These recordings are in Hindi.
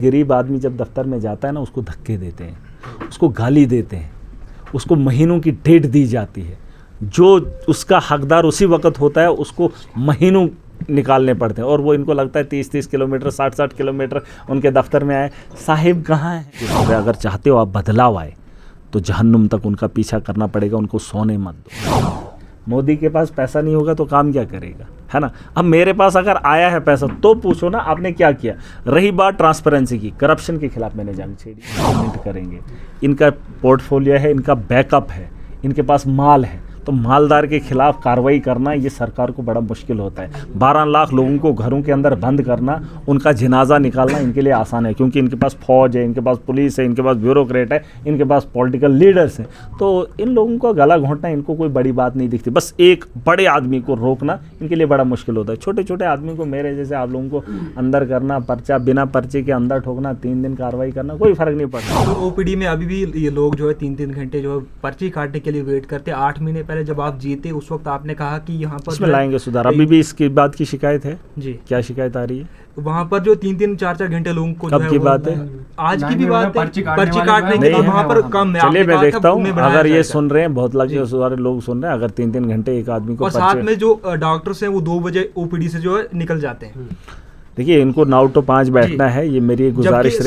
गरीब आदमी जब दफ्तर में जाता है ना, उसको धक्के देते हैं, उसको गाली देते हैं, उसको महीनों की डेट दी जाती है। जो उसका हकदार उसी वक्त होता है उसको महीनों निकालने पड़ते हैं, और वो इनको लगता है 30-30 किलोमीटर 60-60 किलोमीटर उनके दफ्तर में आए। साहिब कहाँ है? अगर चाहते हो आप बदलाव आए तो जहन्नुम तक उनका पीछा करना पड़ेगा, उनको सोने मत दो। मोदी के पास पैसा नहीं होगा तो काम क्या करेगा, है ना। अब मेरे पास अगर आया है पैसा तो पूछो ना आपने क्या किया। रही बात ट्रांसपेरेंसी की, करप्शन के खिलाफ मैंने जंग छेड़ी, गवर्नमेंट करेंगे। इनका पोर्टफोलियो है, इनका बैकअप है, इनके पास माल है, तो मालदार के खिलाफ कार्रवाई करना ये सरकार को बड़ा मुश्किल होता है। 12 लाख लोगों को घरों के अंदर बंद करना, उनका जनाजा निकालना इनके लिए आसान है, क्योंकि इनके पास फौज है, इनके पास पुलिस है, इनके पास ब्यूरोक्रेट है, इनके पास पॉलिटिकल लीडर्स हैं। तो इन लोगों का गला घोंटना इनको कोई बड़ी बात नहीं दिखती। बस एक बड़े आदमी को रोकना इनके लिए बड़ा मुश्किल होता है। छोटे छोटे आदमी को, मेरे जैसे आप लोगों को अंदर करना, पर्चा बिना पर्चे के अंदर ठोकना, 3 दिन कार्रवाई करना, कोई फर्क नहीं पड़ता। तो ओपीडी में अभी भी ये लोग जो है 3-3 घंटे जो है पर्ची काटने के लिए वेट करते हैं। 8 महीने पहले जब आप जीते उस वक्त आपने कहा कि यहाँ पर इसमें लाएंगे सुधार। अभी भी इसकी बात की शिकायत है जी। क्या शिकायत आ रही है? वहाँ पर जो 3-3 4-4 घंटे लोगों को, कब की बात है? आज की भी बात है, पर्ची काटने के लिए वहाँ पर कम है। चलिए मैं देखता हूँ, अगर ये सुन रहे हैं, बहुत लगे सारे लोग सुन रहे हैं, अगर 3-3 घंटे एक आदमी को, और साथ में जो डॉक्टर्स हैं वो 2 बजे ओपीडी से जो है निकल जाते हैं। देखिए इनको 9 to 5 बैठना है, ये मेरी गुजारिश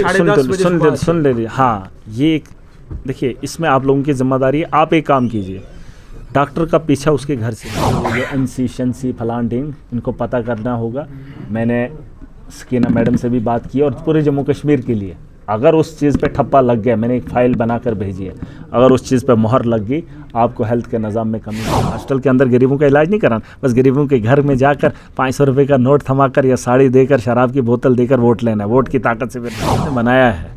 सुन ले। हाँ, ये देखिए इसमें आप लोगों की जिम्मेदारी है। आप एक काम कीजिए, डॉक्टर का पीछा उसके घर से, ये एनसी फलान ढींग, इनको पता करना होगा। मैंने सकीना मैडम से भी बात की, और पूरे जम्मू कश्मीर के लिए अगर उस चीज़ पे ठप्पा लग गया, मैंने एक फ़ाइल बनाकर भेजी है, अगर उस चीज़ पे मोहर लग गई, आपको हेल्थ के निज़ाम में कमी। हॉस्टल के अंदर गरीबों का इलाज नहीं कराना, बस गरीबों के घर में जाकर 500 रुपये का नोट थमाकर या साड़ी देकर, शराब की बोतल देकर वोट लेना है। वोट की ताकत से बनाया है,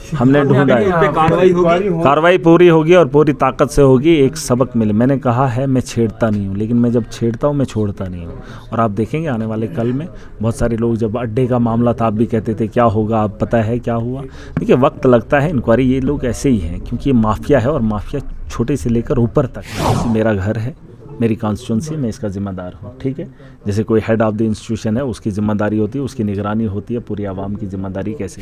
हमने ढूंढा है। कार्रवाई पूरी होगी और पूरी ताकत से होगी। एक सबक मिले, मैंने कहा है मैं छेड़ता नहीं हूँ, लेकिन मैं जब छेड़ता हूँ मैं छोड़ता नहीं हूँ। और आप देखेंगे आने वाले कल में बहुत सारे लोग, जब अड्डे का मामला था आप भी कहते थे क्या होगा, आप पता है क्या हुआ। देखिए वक्त लगता है इंक्वायरी, ये लोग ऐसे ही हैं, क्योंकि ये माफिया है, और माफिया छोटे से लेकर ऊपर तक। मेरा घर है, मेरी कॉन्स्टिट्यूंसी, मैं इसका ज़िम्मेदार हूँ, ठीक है। जैसे कोई हेड ऑफ़ द इंस्टीट्यूशन है, उसकी ज़िम्मेदारी होती है, उसकी निगरानी होती है, पूरी आवाम की ज़िम्मेदारी कैसे।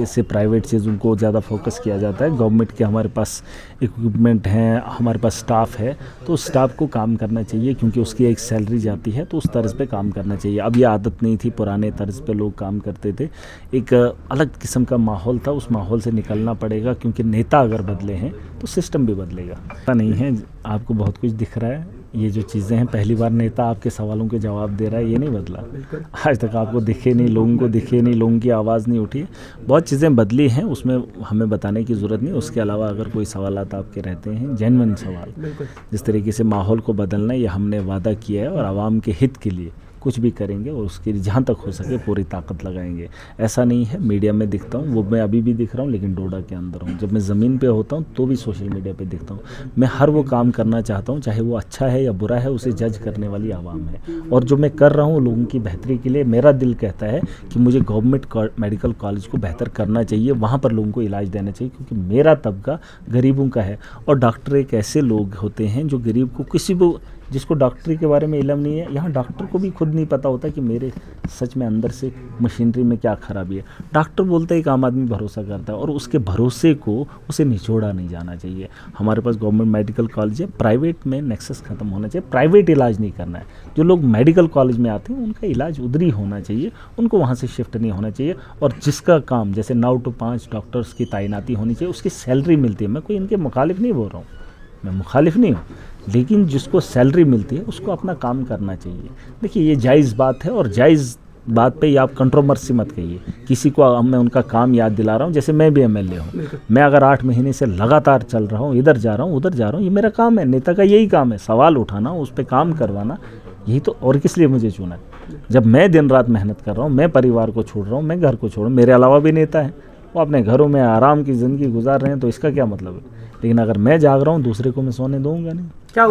इससे प्राइवेट चीज़ों को ज़्यादा फोकस किया जाता है। गवर्नमेंट के हमारे पास इक्विपमेंट हैं, हमारे पास स्टाफ है, तो उस स्टाफ को काम करना चाहिए, क्योंकि उसकी एक सैलरी जाती है, तो उस तर्ज पे काम करना चाहिए। अब ये आदत नहीं थी, पुराने तर्ज पे लोग काम करते थे, एक अलग किस्म का माहौल था, उस माहौल से निकलना पड़ेगा, क्योंकि नेता अगर बदले हैं तो सिस्टम भी बदलेगा। ऐसा नहीं है, आपको बहुत कुछ दिख रहा है, ये जो चीज़ें हैं, पहली बार नेता आपके सवालों के जवाब दे रहा है, ये नहीं बदला। आज तक आपको दिखे नहीं, लोगों को दिखे नहीं, लोगों की आवाज़ नहीं उठी। बहुत चीज़ें बदली हैं, उसमें हमें बताने की ज़रूरत नहीं। उसके अलावा अगर कोई सवालात आपके रहते हैं, जेन्युइन सवाल, जिस तरीके से माहौल को बदलना, ये हमने वादा किया है, और आवाम के हित के लिए कुछ भी करेंगे, और उसके जहाँ तक हो सके पूरी ताकत लगाएंगे। ऐसा नहीं है मीडिया में दिखता हूँ, वो मैं अभी भी दिख रहा हूँ, लेकिन डोडा के अंदर हूँ। जब मैं ज़मीन पे होता हूँ तो भी सोशल मीडिया पे दिखता हूँ। मैं हर वो काम करना चाहता हूँ, चाहे वो अच्छा है या बुरा है, उसे जज करने वाली आवाम है, और जो मैं कर रहा हूँ लोगों की बेहतरी के लिए। मेरा दिल कहता है कि मुझे गवर्नमेंट मेडिकल कॉलेज को बेहतर करना चाहिए, वहाँ पर लोगों को इलाज देना चाहिए, क्योंकि मेरा तबका गरीबों का है। और डॉक्टर एक ऐसे लोग होते हैं जो गरीब को, किसी को जिसको डॉक्टरी के बारे में इल्म नहीं है, यहाँ डॉक्टर को भी खुद नहीं पता होता कि मेरे सच में अंदर से मशीनरी में क्या खराबी है। डॉक्टर बोलते हैं एक आम आदमी भरोसा करता है, और उसके भरोसे को उसे निचोड़ा नहीं जाना चाहिए। हमारे पास गवर्नमेंट मेडिकल कॉलेज है, प्राइवेट में नेक्सस ख़त्म होना चाहिए। प्राइवेट इलाज नहीं करना है। जो लोग मेडिकल कॉलेज में आते हैं उनका इलाज उधर ही होना चाहिए, उनको वहाँ से शिफ्ट नहीं होना चाहिए। और जिसका काम, जैसे 9 to 5 डॉक्टर्स की तैनाती होनी चाहिए, उसकी सैलरी मिलती है। मैं कोई इनके मुखालिफ नहीं बोल रहा हूँ, मैं मुखालिफ नहीं हूँ, लेकिन जिसको सैलरी मिलती है उसको अपना काम करना चाहिए। देखिए ये जायज़ बात है, और जायज़ बात पे ही आप कंट्रोवर्सी मत कहिए। किसी को मैं उनका काम याद दिला रहा हूँ, जैसे मैं भी एमएलए हूँ। मैं अगर 8 महीने से लगातार चल रहा हूँ, इधर जा रहा हूँ उधर जा रहा हूँ, ये मेरा काम है। नेता का यही काम है, सवाल उठाना, उस पर काम करवाना, यही तो। और किस लिए मुझे चुना? जब मैं दिन रात मेहनत कर रहा हूँ, मैं परिवार को छोड़ रहा हूँ, मैं घर को छोड़ रहा हूँ, मेरे अलावा भी नेता है, वो अपने घरों में आराम की ज़िंदगी गुजार रहे हैं, तो इसका क्या मतलब है। लेकिन अगर मैं जाग रहा हूँ, दूसरे को मैं सोने दूंगा नहीं। क्या